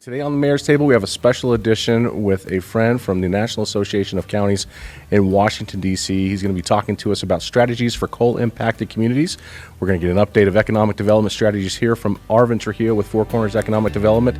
Today on the Mayor's Table, we have a special edition with a friend from the National Association of Counties in Washington, D.C. He's going to be talking to us about strategies for coal-impacted communities. We're going to get an update of economic development strategies here from Arvin Trujillo with Four Corners Economic Development.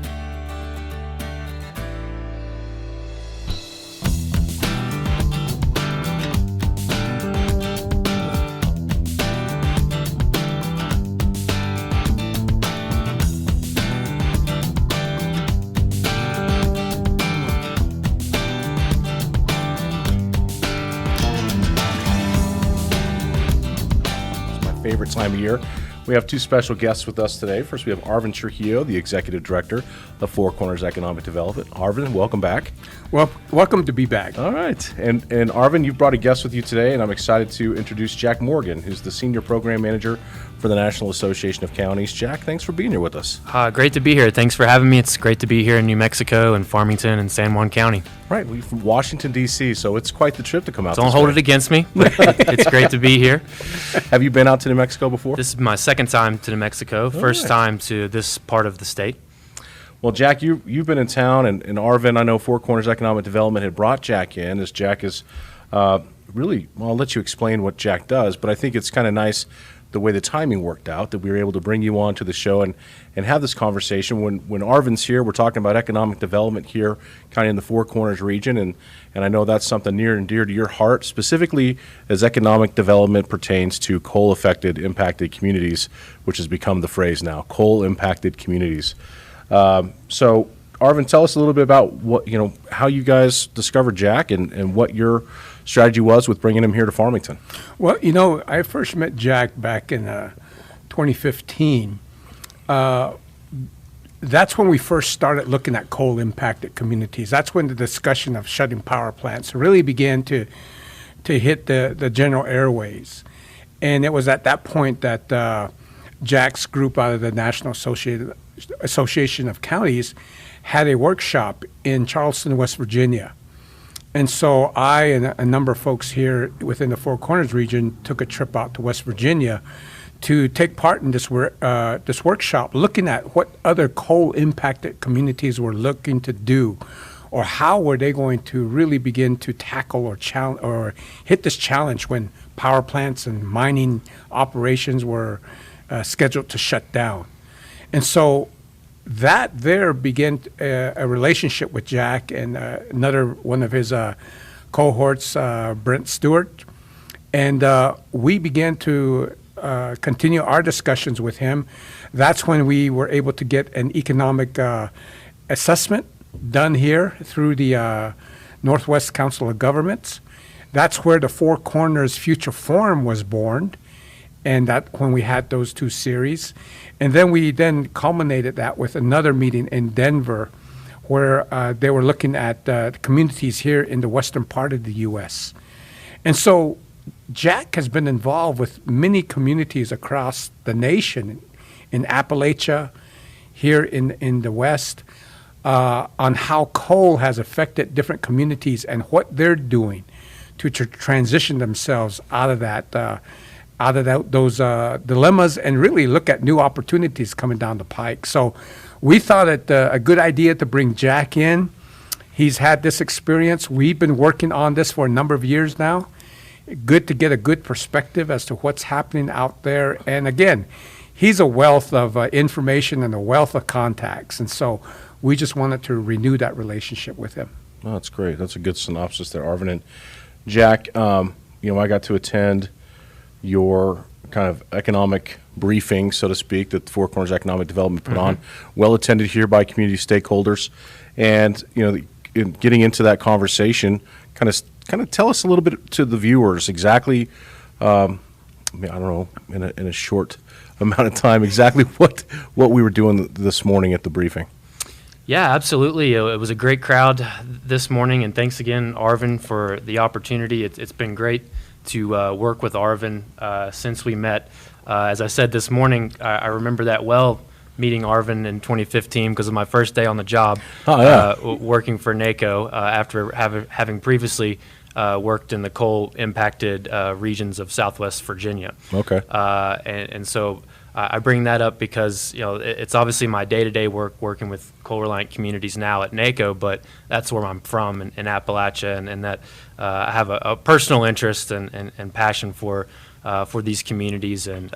Favorite time of year. We have two special guests with us today. First, we have Arvin Trujillo, the Executive Director of Four Corners Economic Development. Arvin, welcome back. Well, welcome to be back. All right. And Arvin, you've brought a guest with you today, and I'm excited to introduce Jack Morgan, who's the Senior Program Manager for the National Association of Counties. Jack, thanks for being here with us. Great to be here. Thanks for having me. It's great to be here in New Mexico and Farmington and San Juan County. Right. We're from Washington, D.C., so it's quite the trip to come out. Don't hold it against me. It's great to be here. Have you been out to New Mexico before? This is my second time to New Mexico, first time to this part of the state. Well, Jack, you've been in town, and Arvin, I know Four Corners Economic Development had brought Jack in, as Jack is really, well, I'll let you explain what Jack does, but I think it's kind of nice the way the timing worked out, that we were able to bring you on to the show and have this conversation. When Arvin's here, we're talking about economic development here, kind of in the Four Corners region, and I know that's something near and dear to your heart, specifically as economic development pertains to coal-affected, impacted communities, which has become the phrase now, coal-impacted communities. So, Arvin, tell us a little bit about what, how you guys discovered Jack and what your strategy was with bringing him here to Farmington. Well, I first met Jack back in 2015. That's when we first started looking at coal-impacted communities. That's when the discussion of shutting power plants really began to hit the general airways. And it was at that point that Jack's group out of the National Association of Counties had a workshop in Charleston, West Virginia. And so I and a number of folks here within the Four Corners region took a trip out to West Virginia to take part in this workshop, looking at what other coal-impacted communities were looking to do, or how were they going to really begin to tackle or hit this challenge when power plants and mining operations were scheduled to shut down. And so that there began a relationship with Jack and another one of his cohorts, Brent Stewart. And we began to continue our discussions with him. That's when we were able to get an economic assessment done here through the Northwest Council of Governments. That's where the Four Corners Future Forum was born. And that when we had those two series. And then we culminated that with another meeting in Denver where they were looking at communities here in the western part of the U.S. And so Jack has been involved with many communities across the nation, in Appalachia, here in the West, on how coal has affected different communities and what they're doing to transition themselves out of that those dilemmas and really look at new opportunities coming down the pike. So we thought it a good idea to bring Jack in. He's had this experience. We've been working on this for a number of years now. Good to get a good perspective as to what's happening out there. And again, he's a wealth of information and a wealth of contacts. And so we just wanted to renew that relationship with him. Oh, that's great. That's a good synopsis there, Arvin. And Jack, I got to attend your kind of economic briefing, so to speak, that the Four Corners Economic Development put on, well attended here by community stakeholders. And, in getting into that conversation, kind of tell us a little bit to the viewers exactly, I don't know, in a short amount of time, exactly what we were doing this morning at the briefing. Yeah, absolutely. It was a great crowd this morning, and thanks again, Arvin, for the opportunity. It's been great to work with Arvin since we met. As I said this morning, I remember that well, meeting Arvin in 2015 because of my first day on the job. Working for NACO after having previously worked in the coal-impacted regions of Southwest Virginia. Okay. And so I bring that up because it's obviously my day-to-day work working with coal-reliant communities now at NACO, but that's where I'm from in Appalachia, and that I have a personal interest and passion for these communities, and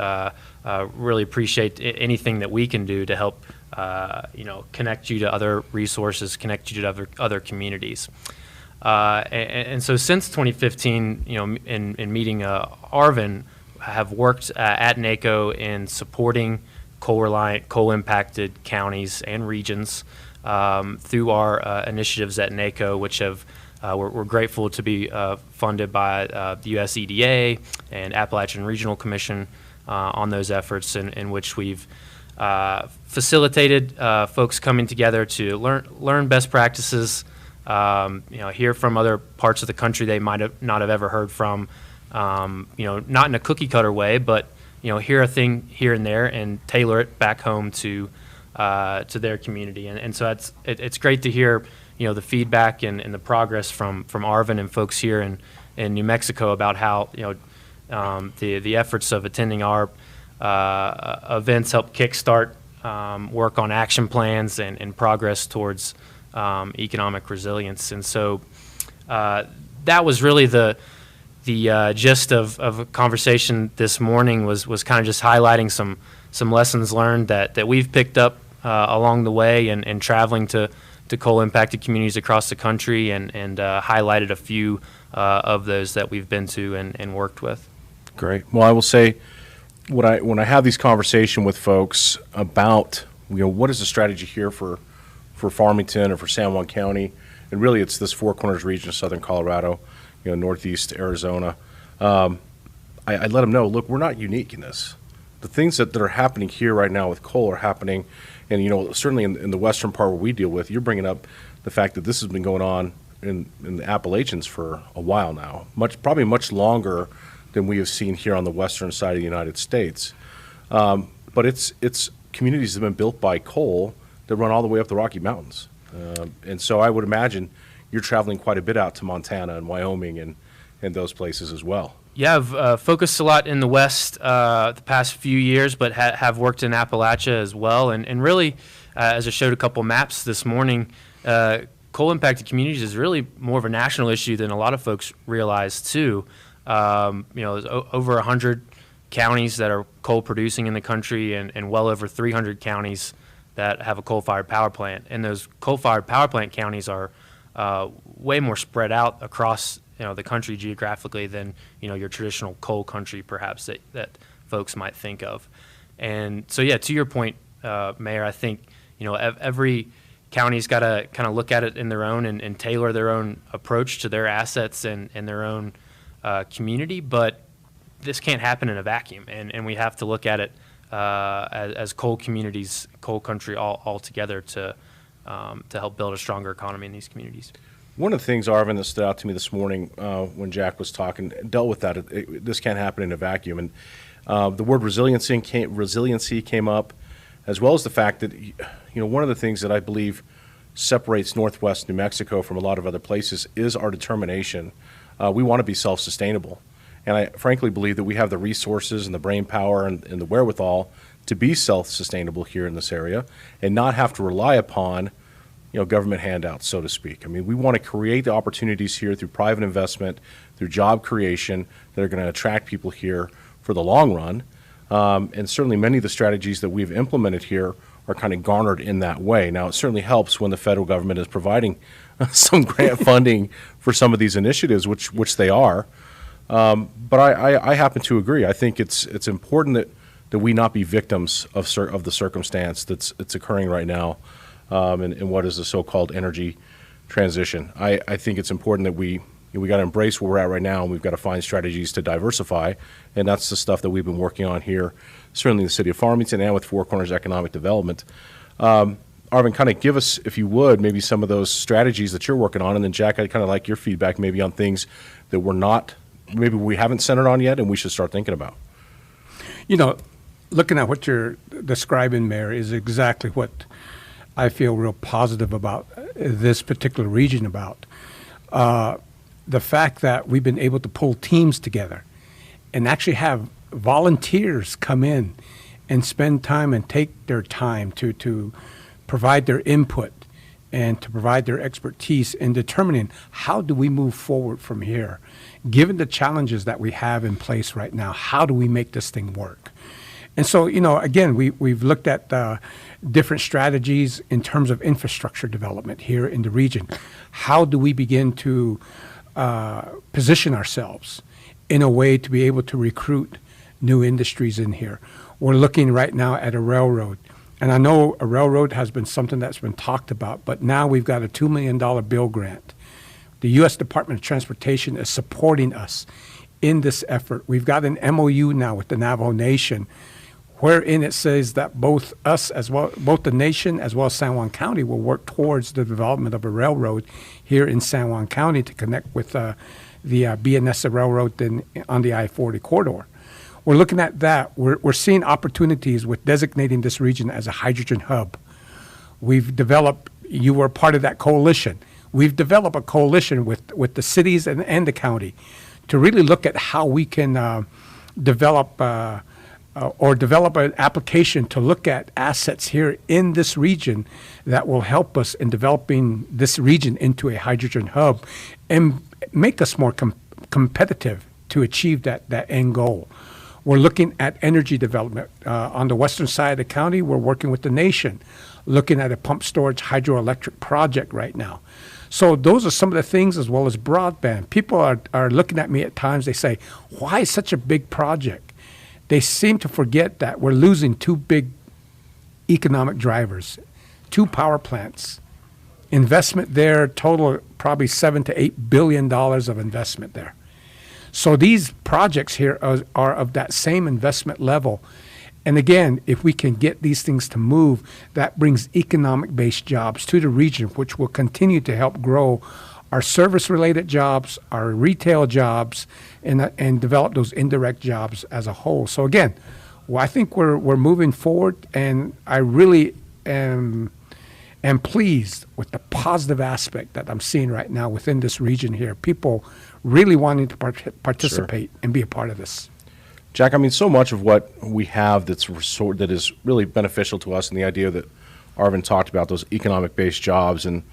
really appreciate anything that we can do to help connect you to other resources, connect you to other communities. And so since 2015, in meeting Arvin, have worked at NACO in supporting coal-reliant, coal-impacted counties and regions through our initiatives at NACO, which we're grateful to be funded by the U.S. EDA and Appalachian Regional Commission on those efforts, in which we've facilitated folks coming together to learn best practices, hear from other parts of the country they might not have ever heard from. Not in a cookie cutter way, but hear a thing here and there and tailor it back home to their community. And so it's great to hear the feedback and the progress from Arvin and folks here in New Mexico about how the efforts of attending our events help kickstart work on action plans and progress towards economic resilience. And so that was really the gist of a conversation this morning was kind of just highlighting some lessons learned that we've picked up along the way and traveling to coal impacted communities across the country, and highlighted a few of those that we've been to and worked with. Great. Well, I will say when I have these conversations with folks about what is the strategy here for Farmington or for San Juan County, and really it's this Four Corners region of southern Colorado, northeast Arizona, I let them know, look, we're not unique in this. The things that are happening here right now with coal are happening, and certainly in the western part where we deal with, you're bringing up the fact that this has been going on in the Appalachians for a while now, probably much longer than we have seen here on the western side of the United States. But it's communities that have been built by coal that run all the way up the Rocky Mountains. And so I would imagine you're traveling quite a bit out to Montana and Wyoming and those places as well. Yeah, I've focused a lot in the West the past few years, but have worked in Appalachia as well. And really, as I showed a couple maps this morning, coal-impacted communities is really more of a national issue than a lot of folks realize, too. There's over 100 counties that are coal producing in the country, and well over 300 counties that have a coal-fired power plant. And those coal-fired power plant counties are way more spread out across the country geographically than your traditional coal country, perhaps, that folks might think of. And so, yeah, to your point, Mayor, I think every county's got to kind of look at it in their own and tailor their own approach to their assets and their own community. But this can't happen in a vacuum, and we have to look at it as coal communities, coal country all together to help build a stronger economy in these communities. One of the things, Arvin, that stood out to me this morning when Jack was talking, dealt with that. This can't happen in a vacuum. And the word resiliency came up, as well as the fact that, one of the things that I believe separates Northwest New Mexico from a lot of other places is our determination. We want to be self-sustainable. And I frankly believe that we have the resources and the brain power and the wherewithal to be self-sustainable here in this area and not have to rely upon government handouts, so to speak. I mean, we want to create the opportunities here through private investment, through job creation that are going to attract people here for the long run. And certainly many of the strategies that we've implemented here are kind of garnered in that way. Now, it certainly helps when the federal government is providing some grant funding for some of these initiatives, which they are. But I happen to agree. I think it's important that we not be victims of the circumstance that's occurring right now. In what is the so-called energy transition. I think it's important that we got to embrace where we're at right now, and we've got to find strategies to diversify, and that's the stuff that we've been working on here, certainly in the city of Farmington and with Four Corners Economic Development. Arvin, kind of give us, if you would, maybe some of those strategies that you're working on, and then Jack, I'd kind of like your feedback maybe on things that maybe we haven't centered on yet and we should start thinking about. Looking at what you're describing, Mayor, is exactly what I feel real positive about this particular region about. The fact that we've been able to pull teams together and actually have volunteers come in and spend time and take their time to provide their input and to provide their expertise in determining how do we move forward from here. Given the challenges that we have in place right now, how do we make this thing work? And so, again, we've looked at different strategies in terms of infrastructure development here in the region. How do we begin to position ourselves in a way to be able to recruit new industries in here? We're looking right now at a railroad. And I know a railroad has been something that's been talked about, but now we've got a $2 million bill grant. The U.S. Department of Transportation is supporting us in this effort. We've got an MOU now with the Navajo Nation, wherein it says that both the nation as well as San Juan County will work towards the development of a railroad here in San Juan County to connect with the BNSF Railroad on the I-40 corridor. We're looking at that. We're seeing opportunities with designating this region as a hydrogen hub. We've developed, you were part of that coalition. We've developed a coalition with the cities and the county to really look at how we can develop an application to look at assets here in this region that will help us in developing this region into a hydrogen hub and make us more competitive to achieve that end goal. We're looking at energy development. On the western side of the county, we're working with the nation, looking at a pump storage hydroelectric project right now. So those are some of the things, as well as broadband. People are looking at me at times, they say, why such a big project? They seem to forget that we're losing two big economic drivers, two power plants. Investment there, total probably $7 to $8 billion of investment there. So these projects here are of that same investment level. And again, if we can get these things to move, that brings economic-based jobs to the region, which will continue to help grow our service-related jobs, our retail jobs, and develop those indirect jobs as a whole. So again, I think we're moving forward, and I really am pleased with the positive aspect that I'm seeing right now within this region here. People really wanting to participate and be a part of this. Jack, I mean, so much of what we have that is really beneficial to us, and the idea that Arvin talked about, those economic-based jobs, and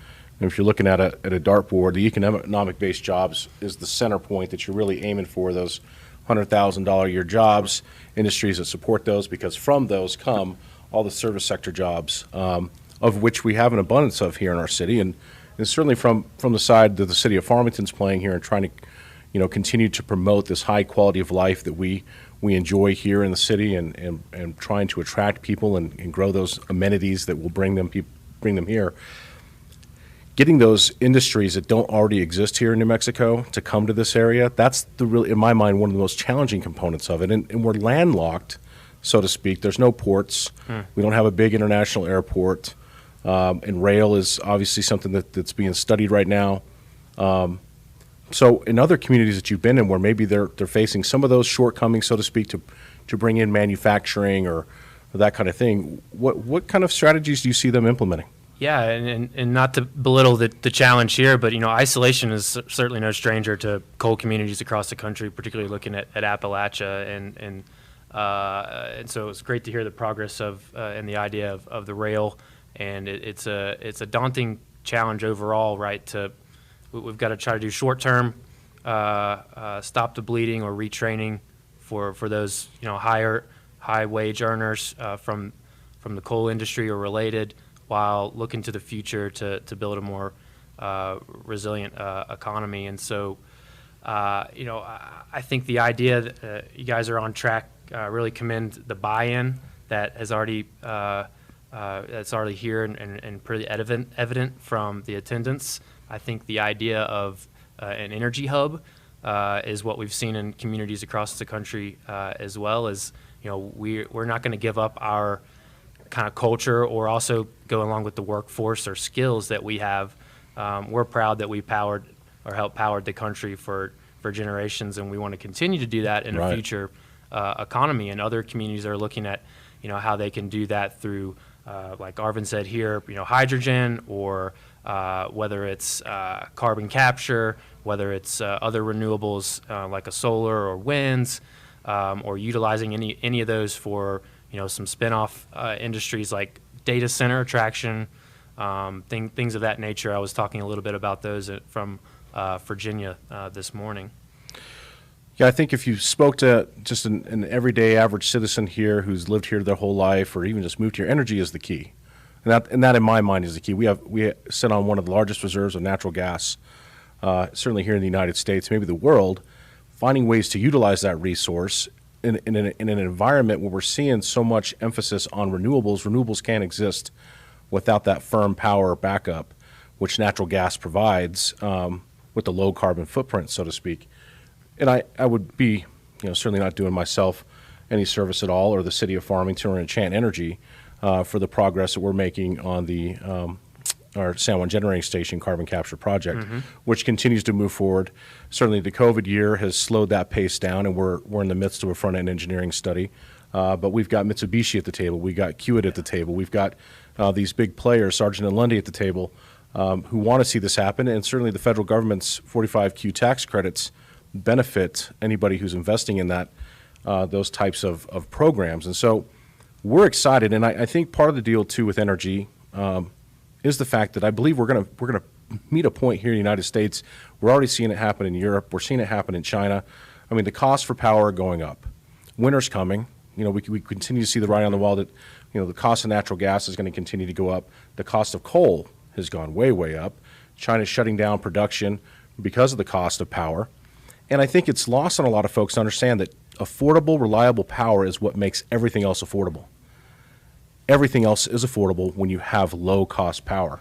if you're looking at a dartboard, the economic-based jobs is the center point that you're really aiming for, those $100,000 a year jobs, industries that support those, because from those come all the service sector jobs, of which we have an abundance of here in our city, and certainly from the side that the city of Farmington's playing here and trying to, continue to promote this high quality of life that we enjoy here in the city, and trying to attract people and grow those amenities that will bring them here. Getting those industries that don't already exist here in New Mexico to come to this area, that's in my mind, one of the most challenging components of it. And we're landlocked, so to speak. There's no ports. We don't have a big international airport. And rail is obviously something that's being studied right now. So in other communities that you've been in where maybe they're facing some of those shortcomings, so to speak, to bring in manufacturing or that kind of thing, what kind of strategies do you see them implementing? Yeah, and not to belittle the challenge here, but isolation is certainly no stranger to coal communities across the country, particularly looking at Appalachia, and so it's great to hear the progress of and the idea of the rail, and it's a daunting challenge overall, right? We've got to try to do short term, stop the bleeding or retraining for those high wage earners from the coal industry or related, while looking to the future to build a more resilient economy. And so, I think the idea that you guys are on track, really commend the buy-in that has already that's already here and pretty evident from the attendance. I think the idea of an energy hub is what we've seen in communities across the country, as well as we're not going to give up our kind of culture or also go along with the workforce or skills that we have. We're proud that we powered or helped powered the country for generations, and we want to continue to do that in a future economy. And other communities are looking at how they can do that through, like Arvin said here, hydrogen, or whether it's carbon capture, whether it's other renewables like a solar or winds, or utilizing any of those for some spinoff industries like data center attraction, things of that nature. I was talking a little bit about those from Virginia this morning. Yeah, I think if you spoke to just an everyday average citizen here who's lived here their whole life or even just moved here, energy is the key. And that in my mind is the key. We sit on one of the largest reserves of natural gas, certainly here in the United States, maybe the world. Finding ways to utilize that resource in an environment where we're seeing so much emphasis on renewables. Renewables can't exist without that firm power backup, which natural gas provides with the low carbon footprint, so to speak. And I would be certainly not doing myself any service at all, or the city of Farmington or Enchant Energy, for the progress that we're making on the our San Juan Generating Station carbon capture project, which continues to move forward. Certainly the COVID year has slowed that pace down, and we're in the midst of a front-end engineering study. But we've got Mitsubishi at the table. We've got Kiewit at the table. We've got these big players, Sargent and Lundy at the table, who want to see this happen. And certainly the federal government's 45Q tax credits benefit anybody who's investing in that those types of programs. And so we're excited. And I think part of the deal, too, with energy is the fact that I believe we're gonna meet a point here in the United States. We're already seeing it happen in Europe. We're seeing it happen in China. I mean, the costs for power are going up. Winter's coming. We continue to see the writing on the wall that, the cost of natural gas is going to continue to go up. The cost of coal has gone way, way up. China's shutting down production because of the cost of power. And I think it's lost on a lot of folks to understand that affordable, reliable power is what makes everything else affordable. Everything else is affordable when you have low-cost power.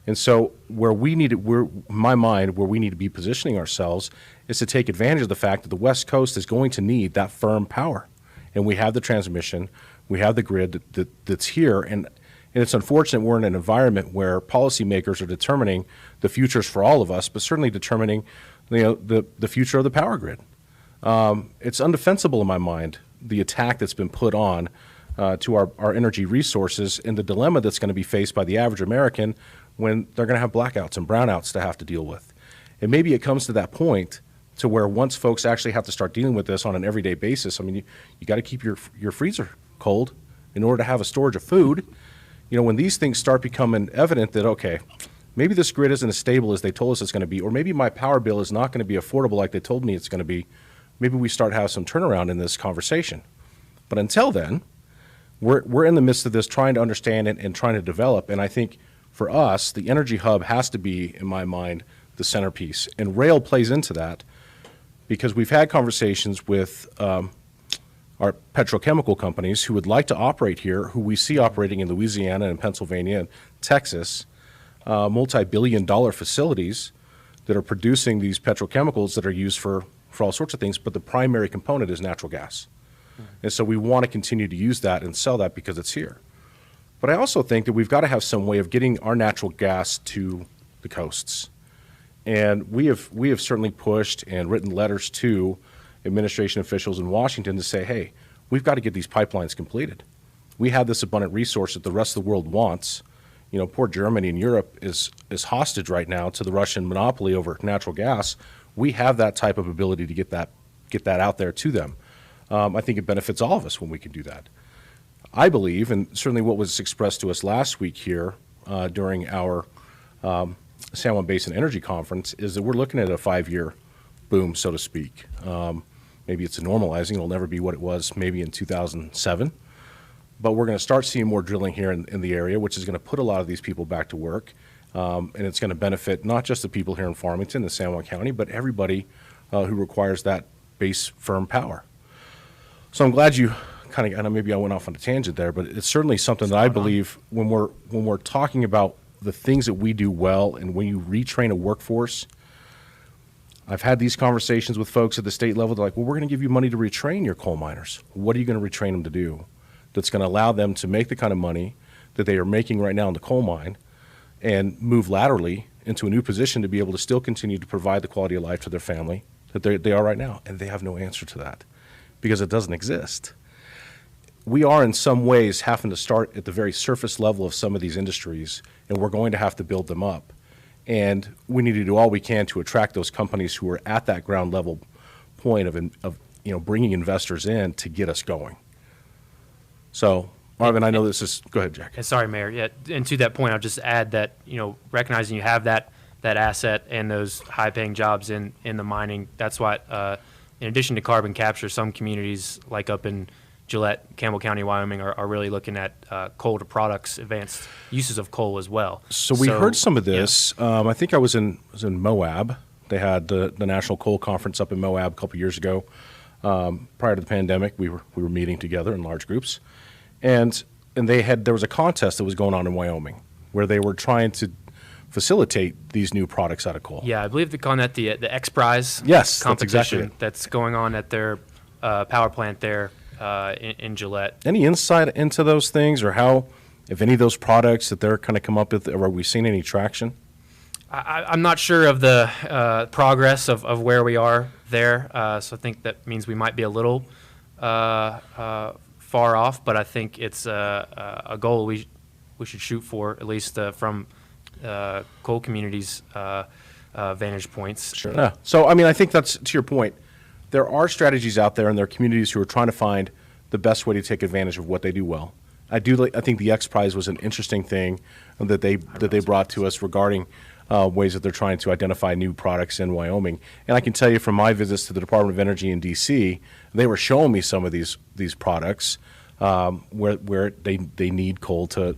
And so where we need to be positioning ourselves is to take advantage of the fact that the West Coast is going to need that firm power. And we have the transmission, we have the grid that's here, and it's unfortunate we're in an environment where policymakers are determining the futures for all of us, but certainly determining the future of the power grid. It's undefensible in my mind, the attack that's been put on to our energy resources and the dilemma that's going to be faced by the average American when they're going to have blackouts and brownouts to have to deal with. And maybe it comes to that point to where once folks actually have to start dealing with this on an everyday basis, I mean, you got to keep your freezer cold in order to have a storage of food. When these things start becoming evident that, okay, maybe this grid isn't as stable as they told us it's going to be, or maybe my power bill is not going to be affordable like they told me it's going to be, maybe we start having some turnaround in this conversation. But until then, we're in the midst of this trying to understand it and trying to develop. And I think for us, the energy hub has to be, in my mind, the centerpiece. And rail plays into that because we've had conversations with our petrochemical companies who would like to operate here, who we see operating in Louisiana and Pennsylvania and Texas, multi-billion-dollar facilities that are producing these petrochemicals that are used for all sorts of things, but the primary component is natural gas. And so we want to continue to use that and sell that because it's here. But I also think that we've got to have some way of getting our natural gas to the coasts. And we have certainly pushed and written letters to administration officials in Washington to say, hey, we've got to get these pipelines completed. We have this abundant resource that the rest of the world wants. Poor Germany and Europe is hostage right now to the Russian monopoly over natural gas. We have that type of ability to get that out there to them. I think it benefits all of us when we can do that. I believe, and certainly what was expressed to us last week here during our San Juan Basin Energy Conference, is that we're looking at a 5-year boom, so to speak. Maybe it's a normalizing. It'll never be what it was maybe in 2007. But we're going to start seeing more drilling here in the area, which is going to put a lot of these people back to work. And it's going to benefit not just the people here in Farmington and San Juan County, but everybody who requires that base firm power. So I'm glad you I know maybe I went off on a tangent there, but it's certainly something that I believe when we're talking about the things that we do well, and when you retrain a workforce. I've had these conversations with folks at the state level. They're like, well, we're going to give you money to retrain your coal miners. What are you going to retrain them to do that's going to allow them to make the kind of money that they are making right now in the coal mine and move laterally into a new position to be able to still continue to provide the quality of life to their family that they are right now? And they have no answer to that because it doesn't exist. We are in some ways having to start at the very surface level of some of these industries, and we're going to have to build them up. And we need to do all we can to attract those companies who are at that ground level point of bringing investors in to get us going. So, Arvin, I know this is, go ahead, Jack. Sorry, Mayor. Yeah, and to that point, I'll just add that, recognizing you have that asset and those high-paying jobs in the mining, that's why, in addition to carbon capture, some communities, like up in Gillette, Campbell County, Wyoming, are really looking at coal to products, advanced uses of coal as well. So we heard some of this. Yeah. I think I was in Moab. They had the National Coal Conference up in Moab a couple years ago. Prior to the pandemic, we were meeting together in large groups, and there was a contest that was going on in Wyoming where they were trying to facilitate these new products out of coal. Yeah, I believe they're calling that the X Prize competition that's exactly that's going on at their power plant there in Gillette. Any insight into those things, or how, if any of those products that they're kind of come up with, or are we seeing any traction? I'm not sure of the progress of where we are there, so I think that means we might be a little far off, but I think it's a goal we should shoot for, at least from coal communities' vantage points. Sure. Yeah. So, I mean, I think that's, to your point, there are strategies out there, and there are communities who are trying to find the best way to take advantage of what they do well. I think the X Prize was an interesting thing that they brought to us regarding ways that they're trying to identify new products in Wyoming. And I can tell you from my visits to the Department of Energy in D.C., they were showing me some of these products where they need coal to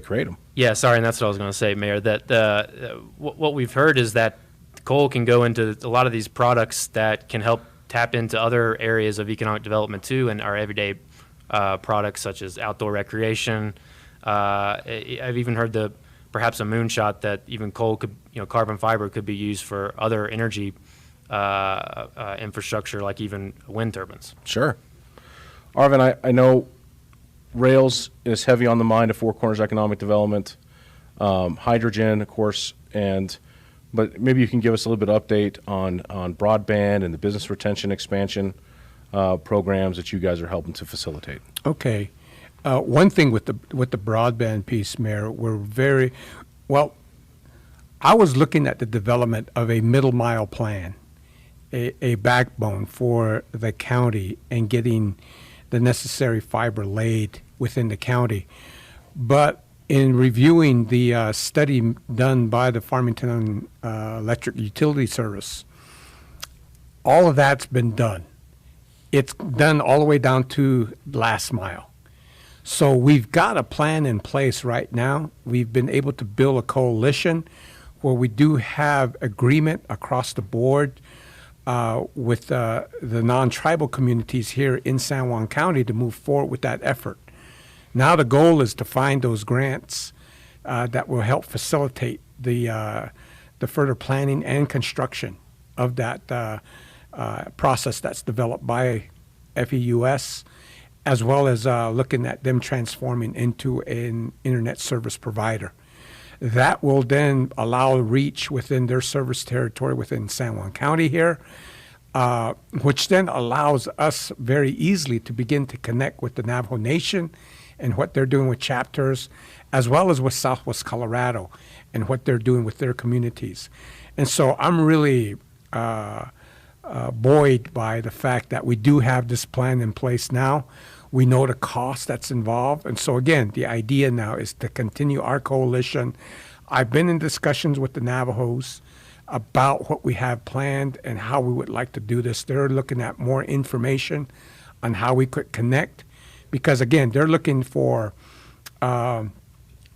create them. Yeah, sorry, and that's what I was going to say, Mayor, that what we've heard is that coal can go into a lot of these products that can help tap into other areas of economic development too, and our everyday products such as outdoor recreation. I've even heard perhaps a moonshot that even coal could, carbon fiber could be used for other energy infrastructure, like even wind turbines. Sure. Arvin, I know rails is heavy on the mind of Four Corners Economic Development, hydrogen, of course, but maybe you can give us a little bit of update on broadband and the business retention expansion programs that you guys are helping to facilitate. Okay. One thing with the broadband piece, Mayor, we're very well. I was looking at the development of a middle mile plan, a backbone for the county, and getting the necessary fiber laid within the county. But in reviewing the study done by the Farmington Electric Utility Service, all of that's been done. It's done all the way down to last mile. So we've got a plan in place right now. We've been able to build a coalition where we do have agreement across the board with the non-tribal communities here in San Juan County to move forward with that effort. Now the goal is to find those grants that will help facilitate the further planning and construction of that process that's developed by FEUS, as well as looking at them transforming into an internet service provider. That will then allow reach within their service territory within San Juan County here, which then allows us very easily to begin to connect with the Navajo Nation and what they're doing with chapters, as well as with Southwest Colorado and what they're doing with their communities. And so I'm really buoyed by the fact that we do have this plan in place now. We know the cost that's involved. And so, again, the idea now is to continue our coalition. I've been in discussions with the Navajos about what we have planned and how we would like to do this. They're looking at more information on how we could connect because, again, they're looking for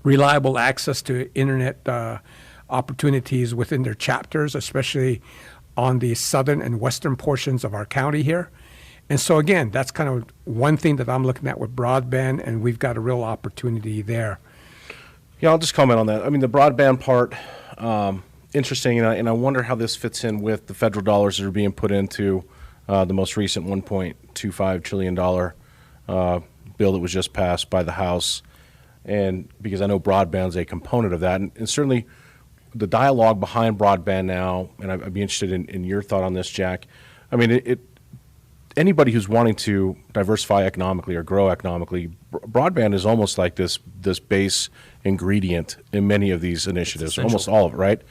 reliable access to internet opportunities within their chapters, especially on the southern and western portions of our county here. And so, again, that's kind of one thing that I'm looking at with broadband, and we've got a real opportunity there. Yeah, I'll just comment on that. I mean, the broadband part, interesting, and I wonder how this fits in with the federal dollars that are being put into the most recent $1.25 trillion bill that was just passed by the House, and because I know broadband is a component of that, and certainly the dialogue behind broadband now, and I'd be interested in your thought on this, Jack. I mean, anybody who's wanting to diversify economically or grow economically, broadband is almost like this base ingredient in many of these initiatives, almost all of it, right?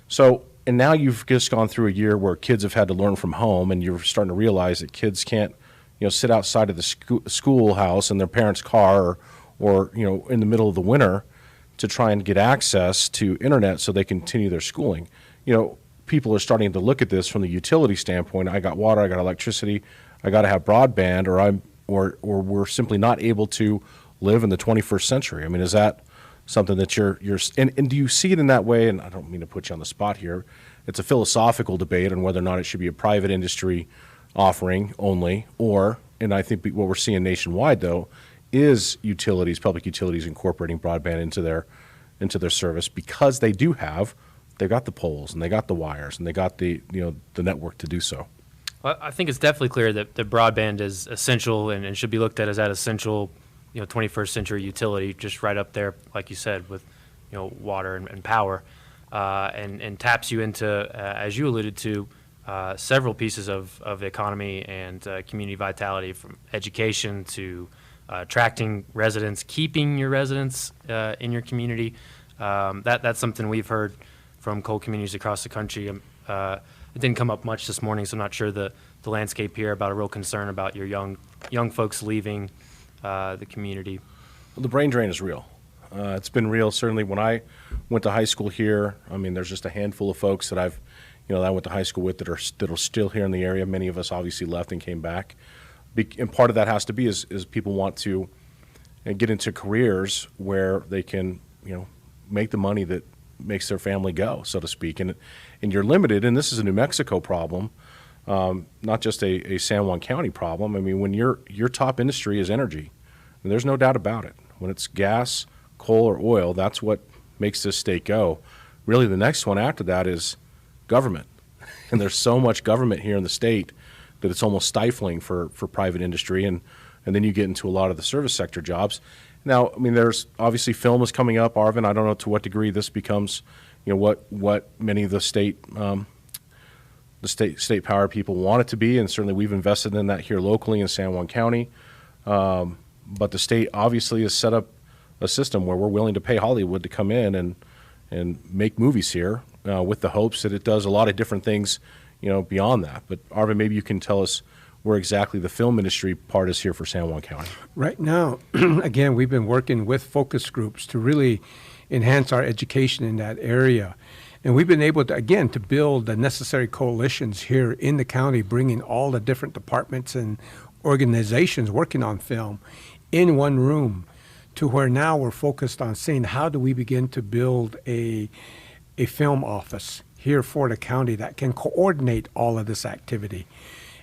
So, and now you've just gone through a year where kids have had to learn from home, and you're starting to realize that kids can't sit outside of the schoolhouse in their parents' car, or in the middle of the winter to try and get access to internet so they continue their schooling. People are starting to look at this from the utility standpoint. I got water, I got electricity, I got to have broadband, or we're simply not able to live in the 21st century. I mean, is that something that you're and do you see it in that way? And I don't mean to put you on the spot here. It's a philosophical debate on whether or not it should be a private industry offering only, and I think what we're seeing nationwide though is public utilities incorporating broadband into their service, because they've got the poles and they got the wires and they got the network to do so. Well, I think it's definitely clear that broadband is essential and should be looked at as that essential 21st century utility, just right up there, like you said, with water and power, and taps you into, as you alluded to, several pieces of the economy and community vitality, from education to attracting residents, keeping your residents in your community. That's something we've heard from coal communities across the country. It didn't come up much this morning, so I'm not sure the landscape here about a real concern about your young folks leaving the community. Well, the brain drain is real. It's been real. Certainly when I went to high school here, I mean, there's just a handful of folks that that I went to high school with that are still here in the area. Many of us obviously left and came back. And part of that has to be is people want to get into careers where they can, make the money that makes their family go, so to speak. And you're limited, and this is a New Mexico problem, not just a San Juan County problem. I mean, when your top industry is energy, and there's no doubt about it. When it's gas, coal, or oil, that's what makes this state go. Really, the next one after that is government. And there's so much government here in the state that it's almost stifling for private industry. And then you get into a lot of the service sector jobs. Now, I mean, there's obviously film is coming up, Arvin. I don't know to what degree this becomes, what many of the state power people want it to be, and certainly we've invested in that here locally in San Juan County. But the state obviously has set up a system where we're willing to pay Hollywood to come in and make movies here, with the hopes that it does a lot of different things, beyond that. But Arvin, maybe you can tell us where exactly the film industry part is here for San Juan County. Right now, again, we've been working with focus groups to really enhance our education in that area. And we've been able to, again, to build the necessary coalitions here in the county, bringing all the different departments and organizations working on film in one room, to where now we're focused on seeing how do we begin to build a film office here for the county that can coordinate all of this activity.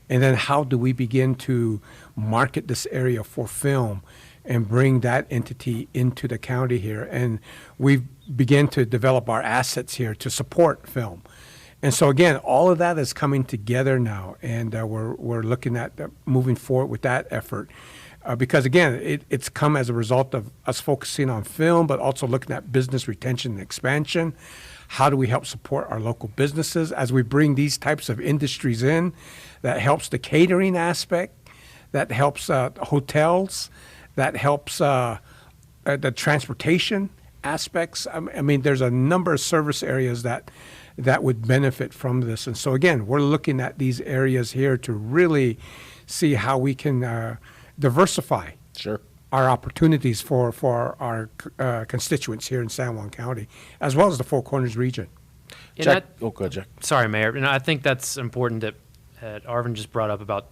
And then how do we begin to market this area for film and bring that entity into the county here? And we've begun to develop our assets here to support film. And so again, all of that is coming together now, and we're looking at moving forward with that effort. Because again, it's come as a result of us focusing on film, but also looking at business retention and expansion. How do we help support our local businesses as we bring these types of industries in? That helps the catering aspect, that helps hotels, that helps the transportation aspects. I mean, there's a number of service areas that would benefit from this. And so again, we're looking at these areas here to really see how we can diversify our opportunities for our constituents here in San Juan County, as well as the Four Corners region. Jack, go ahead, Jack. Sorry, Mayor. And I think that's important that Arvin just brought up about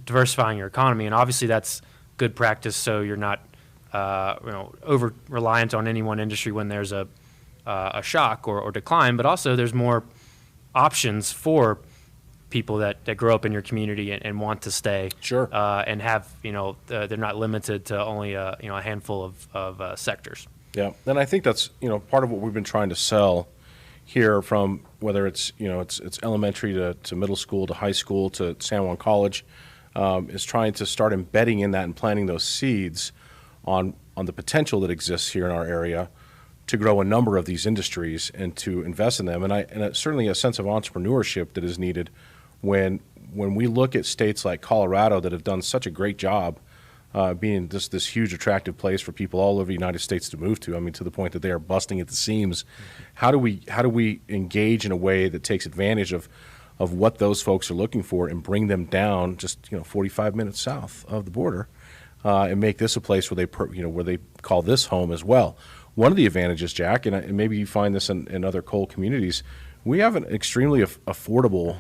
diversifying your economy, and obviously that's good practice, so you're not over reliant on any one industry when there's a shock or decline. But also there's more options for people that grow up in your community and want to stay. Sure. And have they're not limited to only a handful of sectors. Yeah, and I think that's part of what we've been trying to sell here, from whether it's it's elementary to middle school to high school to San Juan College, is trying to start embedding in that and planting those seeds on the potential that exists here in our area to grow a number of these industries and to invest in them. And certainly a sense of entrepreneurship that is needed when we look at states like Colorado that have done such a great job being this huge attractive place for people all over the United States to move to. I mean, to the point that they are busting at the seams. How do we engage in a way that takes advantage of of what those folks are looking for and bring them down just 45 minutes south of the border, and make this a place where where they call this home as well. One of the advantages, Jack, and maybe you find this in other coal communities, we have an extremely affordable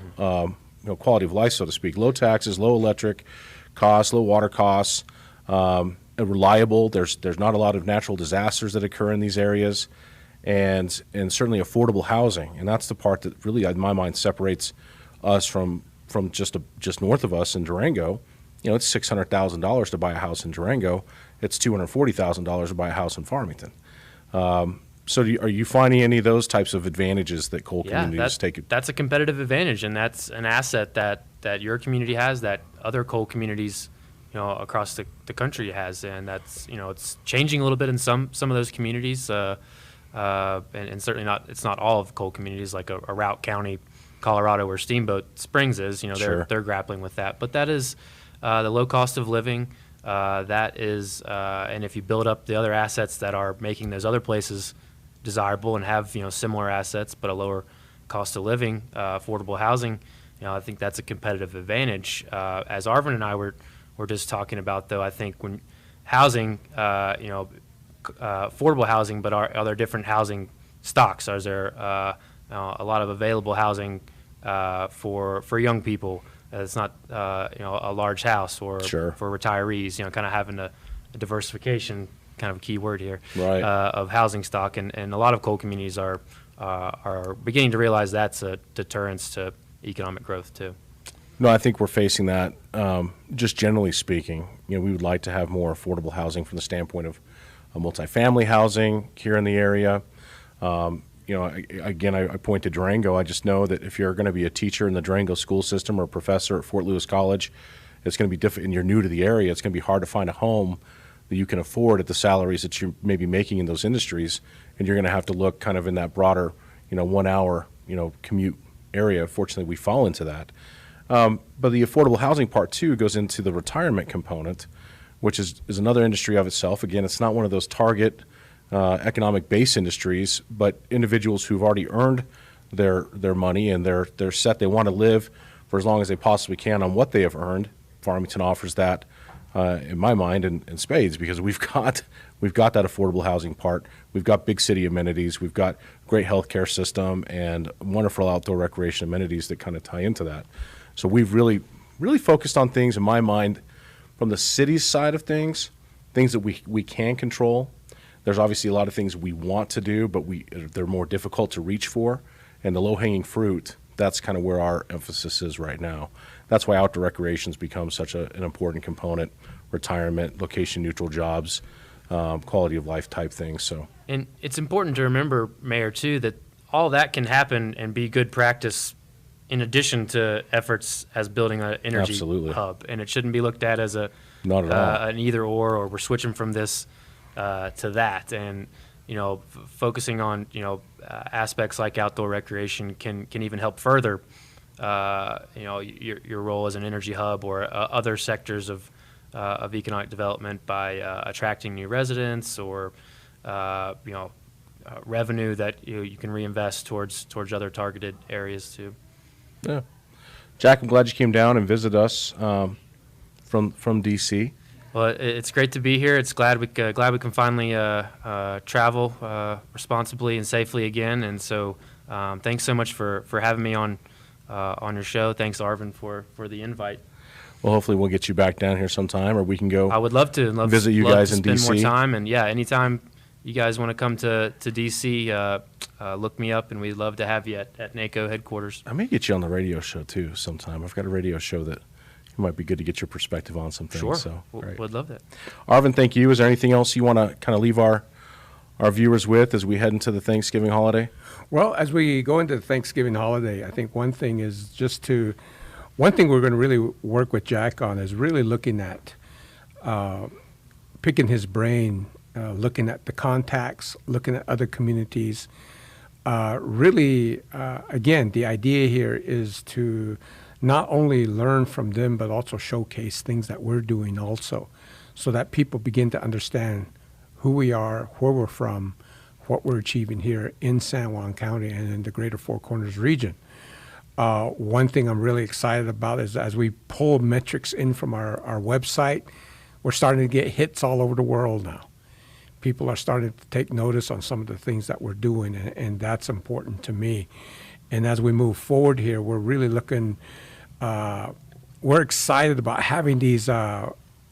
quality of life, so to speak. Low taxes, low electric costs, low water costs, reliable. There's not a lot of natural disasters that occur in these areas, and certainly affordable housing. And that's the part that really, in my mind, separates us from just north of us in Durango. It's $600,000 to buy a house in Durango. It's $240,000 to buy a house in Farmington. So are you finding any of those types of advantages that coal communities take? That's a competitive advantage, and that's an asset that your community has, that other coal communities across the country has, and that's it's changing a little bit in some of those communities, and certainly it's not all of coal communities, like a Routt County, Colorado, where Steamboat Springs is. Sure. They're grappling with that, but that is the low cost of living. That is, and if you build up the other assets that are making those other places desirable and have similar assets but a lower cost of living, affordable housing, I think that's a competitive advantage. As Arvin and I were just talking about, though, I think when housing, affordable housing, but are there different housing stocks? Is there a lot of available housing for young people? It's not a large house, or Sure. for retirees. Kind of having a diversification, kind of a key word here, Right. Of housing stock, and a lot of coal communities are beginning to realize that's a deterrence to economic growth too. No, I think we're facing that. Just generally speaking, we would like to have more affordable housing from the standpoint of multifamily housing here in the area. I point to Durango. I just know that if you're going to be a teacher in the Durango school system or a professor at Fort Lewis College, it's going to be different, and you're new to the area. It's going to be hard to find a home that you can afford at the salaries that you may be making in those industries, and you're going to have to look kind of in that broader, 1 hour, commute area. Fortunately, we fall into that. But the affordable housing part too goes into the retirement component, which is another industry of itself. Again, it's not one of those target economic base industries, but individuals who've already earned their money and they're set. They want to live for as long as they possibly can on what they have earned. Farmington offers that, in my mind, in spades, because we've got that affordable housing part. We've got big city amenities. We've got great healthcare system and wonderful outdoor recreation amenities that kind of tie into that. So we've really focused on things, in my mind, from the city's side of things that we can control. There's obviously a lot of things we want to do, but they're more difficult to reach for. And the low-hanging fruit, that's kind of where our emphasis is right now. That's why outdoor recreation's become such an important component. Retirement, location-neutral jobs, quality of life type things. So, and it's important to remember, Mayor, too, that all that can happen and be good practice in addition to efforts as building an energy Absolutely. hub. And it shouldn't be looked at as Not at all. an either or we're switching from this to that. And focusing on aspects like outdoor recreation can even help further your role as an energy hub, or other sectors of economic development by attracting new residents, or revenue that you can reinvest towards other targeted areas too. Yeah. Jack, I'm glad you came down and visited us from D.C. Well, it's great to be here. It's glad we can finally travel responsibly and safely again. And so, thanks so much for having me on your show. Thanks, Arvin, for the invite. Well, hopefully we'll get you back down here sometime, or we can go. I would love to visit you guys in spend DC. more time. And yeah, anytime you guys want to come to DC, look me up, and we'd love to have you at NACO headquarters. I may get you on the radio show too sometime. I've got a radio show that it might be good to get your perspective on some things. Sure, So, great. would love that. Arvin, thank you. Is there anything else you want to kind of leave our viewers with as we head into the Thanksgiving holiday? Well, as we go into the Thanksgiving holiday, I think one thing we're going to really work with Jack on is really looking at picking his brain, looking at the contacts, looking at other communities. Again, the idea here is to not only learn from them, but also showcase things that we're doing also, so that people begin to understand who we are, where we're from, what we're achieving here in San Juan County and in the greater Four Corners region. One thing I'm really excited about is as we pull metrics in from our website, we're starting to get hits all over the world now. People are starting to take notice on some of the things that we're doing, and that's important to me. And as we move forward here, we're really looking, we're excited about having these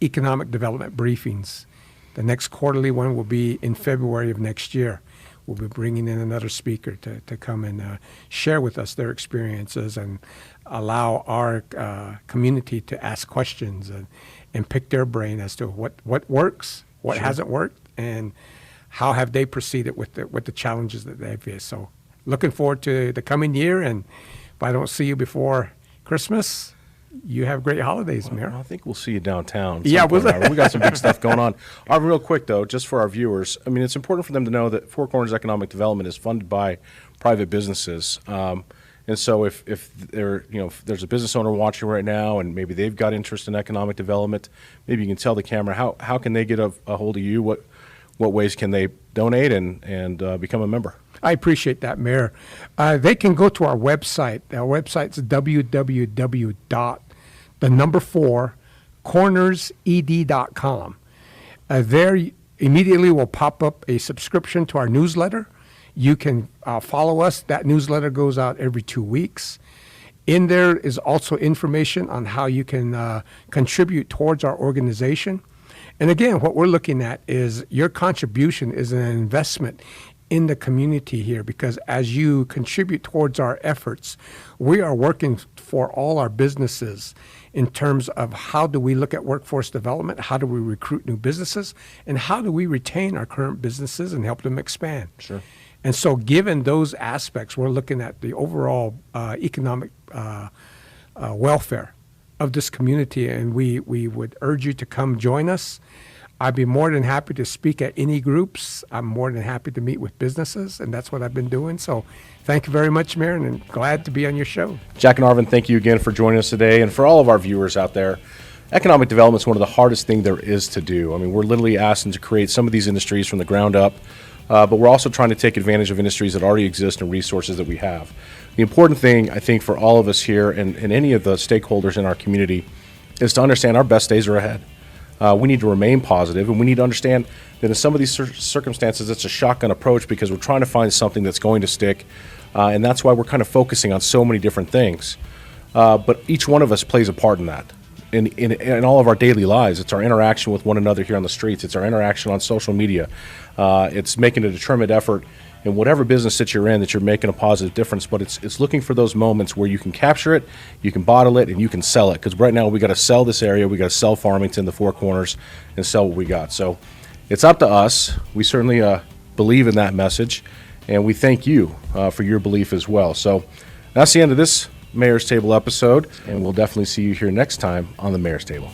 economic development briefings. The next quarterly one will be in February of next year. We'll be bringing in another speaker to come and share with us their experiences and allow our community to ask questions and pick their brain as to what works, what hasn't worked, and how have they proceeded with the challenges that they face. So looking forward to the coming year, and if I don't see you before Christmas, you have great holidays, Mayor. Well, I think we'll see you downtown. Yeah, we got some big stuff going on. Real quick, though, just for our viewers, I mean, it's important for them to know that Four Corners Economic Development is funded by private businesses. And so if there's a business owner watching right now and maybe they've got interest in economic development, maybe you can tell the camera how can they get a hold of you? What ways can they donate and become a member? I appreciate that, Mayor. They can go to our website. Our website's www.cornersed.com. There immediately will pop up a subscription to our newsletter. You can follow us. That newsletter goes out every 2 weeks. In there is also information on how you can contribute towards our organization. And again, what we're looking at is your contribution is an investment in the community here, because as you contribute towards our efforts, we are working for all our businesses in terms of how do we look at workforce development, how do we recruit new businesses, and how do we retain our current businesses and help them expand. Sure. And so given those aspects, we're looking at the overall economic welfare of this community, and we would urge you to come join us. I'd be more than happy to speak at any groups. I'm more than happy to meet with businesses, and that's what I've been doing. So thank you very much, Mayor, and I'm glad to be on your show. Jack and Arvin, thank you again for joining us today. And for all of our viewers out there, economic development is one of the hardest things there is to do. I mean, we're literally asking to create some of these industries from the ground up, but we're also trying to take advantage of industries that already exist and resources that we have. The important thing, I think, for all of us here and any of the stakeholders in our community is to understand our best days are ahead. We need to remain positive, and we need to understand that in some of these circumstances, it's a shotgun approach because we're trying to find something that's going to stick, and that's why we're kind of focusing on so many different things. But each one of us plays a part in that. In all of our daily lives, it's our interaction with one another here on the streets. It's our interaction on social media. It's making a determined effort in whatever business that you're in that you're making a positive difference, but it's looking for those moments where you can capture it, you can bottle it, and you can sell it. Because right now we got to sell this area, we got to sell Farmington, the Four Corners, and sell what we got. So it's up to us. We certainly believe in that message, and we thank you for your belief as well. So that's the end of this Mayor's Table episode, and we'll definitely see you here next time on the Mayor's Table.